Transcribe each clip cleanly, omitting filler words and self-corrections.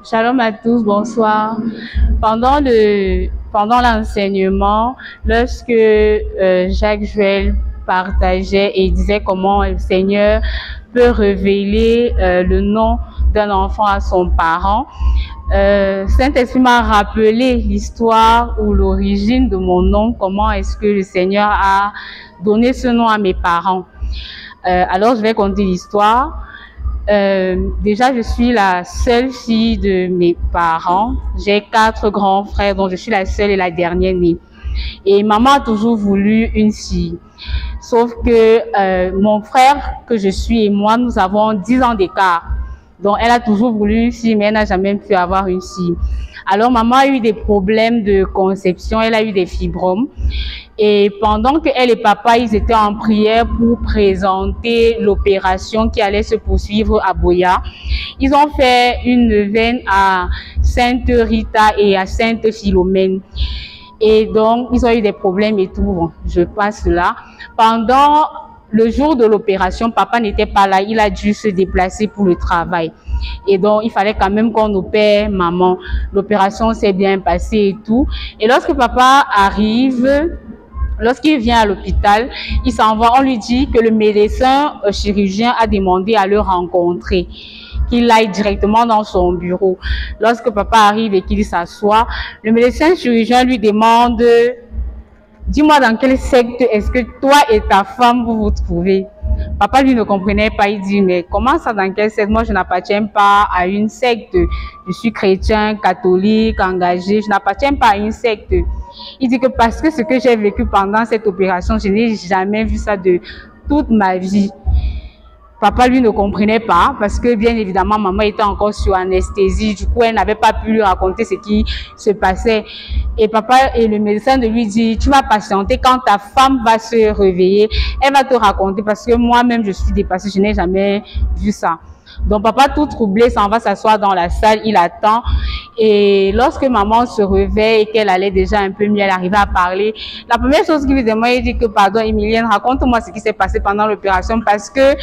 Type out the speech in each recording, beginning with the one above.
Shalom à tous, bonsoir. Pendant l'enseignement, lorsque Jacques Joël partageait et disait comment le Seigneur peut révéler le nom d'un enfant à son parent, Saint-Esprit m'a rappelé l'histoire ou l'origine de mon nom, comment est-ce que le Seigneur a donné ce nom à mes parents. Alors, je vais conter l'histoire. Déjà, je suis la seule fille de mes parents. J'ai 4 grands frères, dont je suis la seule et la dernière née. Et maman a toujours voulu une fille. Sauf que mon frère que je suis et moi, nous avons 10 ans d'écart. Donc, elle a toujours voulu une fille, mais elle n'a jamais pu avoir une fille. Alors, maman a eu des problèmes de conception, elle a eu des fibromes. Et pendant que elle et papa, ils étaient en prière pour présenter l'opération qui allait se poursuivre à Boya, ils ont fait une neuvaine à Sainte Rita et à Sainte Philomène. Et donc, ils ont eu des problèmes et tout. Bon, je passe là. Pendant le jour de l'opération, papa n'était pas là. Il a dû se déplacer pour le travail. Et donc, il fallait quand même qu'on opère maman. L'opération s'est bien passée et tout. Et lorsque papa arrive, lorsqu'il vient à l'hôpital, il s'en va. On lui dit que le médecin chirurgien a demandé à le rencontrer, qu'il aille directement dans son bureau. Lorsque papa arrive et qu'il s'assoit, le médecin chirurgien lui demande: dis-moi dans quelle secte est-ce que toi et ta femme vous vous trouvez? Papa lui ne comprenait pas, il dit: mais comment ça, dans quelle secte? Moi je n'appartiens pas à une secte, je suis chrétien, catholique, engagé, je n'appartiens pas à une secte. Il dit que parce que ce que j'ai vécu pendant cette opération, je n'ai jamais vu ça de toute ma vie. Papa lui ne comprenait pas parce que bien évidemment maman était encore sous anesthésie, du coup elle n'avait pas pu lui raconter ce qui se passait. Et papa et le médecin de lui dit: tu vas patienter, quand ta femme va se réveiller, elle va te raconter parce que moi-même je suis dépassée, je n'ai jamais vu ça. Donc papa tout troublé s'en va s'asseoir dans la salle, il attend. Et lorsque maman se réveille et qu'elle allait déjà un peu mieux, elle arrivait à parler. La première chose qu'il lui demande, il dit que: pardon Emilienne, raconte-moi ce qui s'est passé pendant l'opération parce que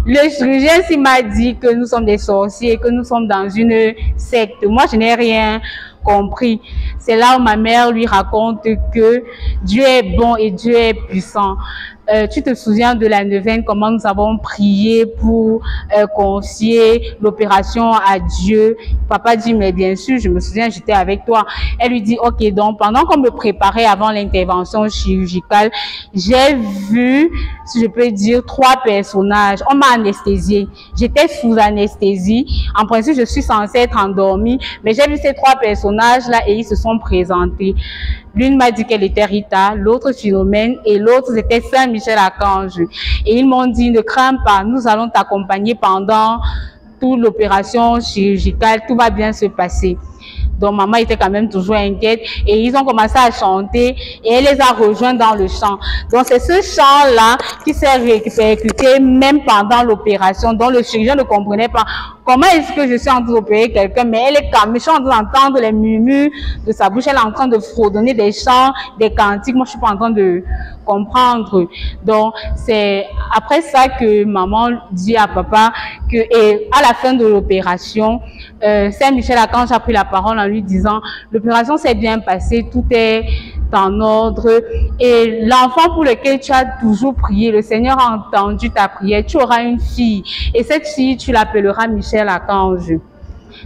le chirurgien s'il m'a dit que nous sommes des sorciers, que nous sommes dans une secte. Moi je n'ai rien compris. C'est là où ma mère lui raconte que Dieu est bon et Dieu est puissant. Tu te souviens de la neuvaine, comment nous avons prié pour confier l'opération à Dieu? Papa dit: mais bien sûr, je me souviens, j'étais avec toi. Elle lui dit: ok, donc pendant qu'on me préparait avant l'intervention chirurgicale, j'ai vu, si je peux dire, 3 personnages. On m'a anesthésiée. J'étais sous anesthésie. En principe, je suis censée être endormie, mais j'ai vu ces 3 personnages-là et ils se sont présentés. L'une m'a dit qu'elle était Rita, l'autre Philomène et l'autre c'était Saint Michel Archange. Et ils m'ont dit: ne crains pas, nous allons t'accompagner pendant toute l'opération chirurgicale, tout va bien se passer. Donc maman était quand même toujours inquiète et ils ont commencé à chanter et elle les a rejoints dans le chant. Donc c'est ce chant-là qui s'est répercuté même pendant l'opération, dont le chirurgien ne comprenait pas. Comment est-ce que je suis en train d'opérer quelqu'un, mais elle est calme, je suis en train d'entendre les murmures de sa bouche, elle est en train de fredonner des chants, des cantiques, moi je suis pas en train de comprendre. Donc c'est après ça que maman dit à papa que, et à la fin de l'opération, Saint Michel Archange a pris la parole en lui disant: l'opération s'est bien passée, tout est en ordre et l'enfant pour lequel tu as toujours prié, le Seigneur a entendu ta prière, tu auras une fille et cette fille tu l'appelleras Michel Archange.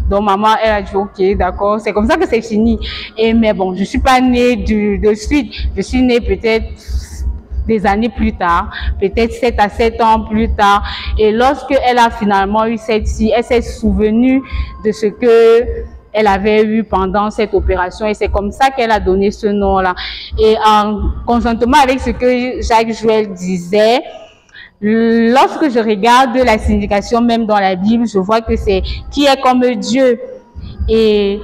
Donc maman elle a dit: ok, d'accord, c'est comme ça que c'est fini. Et mais bon, je suis pas née de suite, je suis née peut-être des années plus tard, peut-être 7 à 7 ans plus tard. Et lorsque elle a finalement eu cette fille, elle s'est souvenue de ce que elle avait eu pendant cette opération et c'est comme ça qu'elle a donné ce nom-là. Et en conjointement avec ce que Jacques Joël disait, lorsque je regarde la signification même dans la Bible, je vois que c'est qui est comme Dieu. Et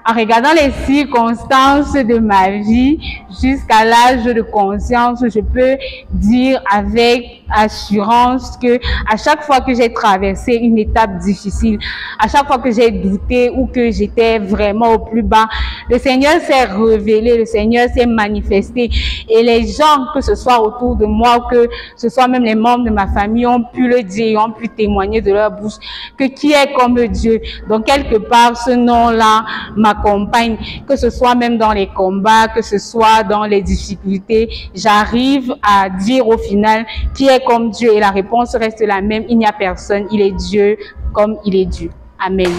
en regardant les circonstances de ma vie jusqu'à l'âge de conscience, je peux dire avec assurance que à chaque fois que j'ai traversé une étape difficile, à chaque fois que j'ai douté ou que j'étais vraiment au plus bas, le Seigneur s'est révélé, le Seigneur s'est manifesté et les gens, que ce soit autour de moi, que ce soit même les membres de ma famille, ont pu le dire, ont pu témoigner de leur bouche que qui est comme Dieu. Donc quelque part, ce nom-là m'accompagne, que ce soit même dans les combats, que ce soit dans les difficultés, j'arrive à dire au final qui est comme Dieu et la réponse reste la même, il n'y a personne, il est Dieu comme il est Dieu. Amen.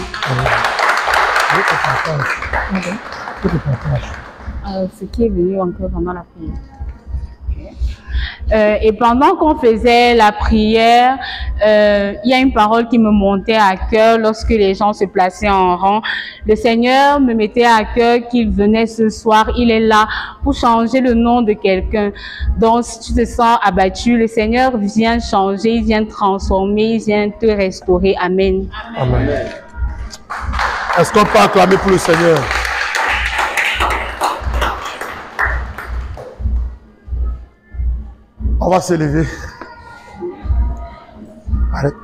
Ce qui est venu encore pendant la prière. Et pendant qu'on faisait la prière, il y a une parole qui me montait à cœur lorsque les gens se plaçaient en rang. Le Seigneur me mettait à cœur qu'il venait ce soir, il est là pour changer le nom de quelqu'un. Donc si tu te sens abattu, le Seigneur vient changer, il vient transformer, il vient te restaurer. Amen. Amen. Est-ce qu'on peut acclamer pour le Seigneur? On va se lever. Arrête.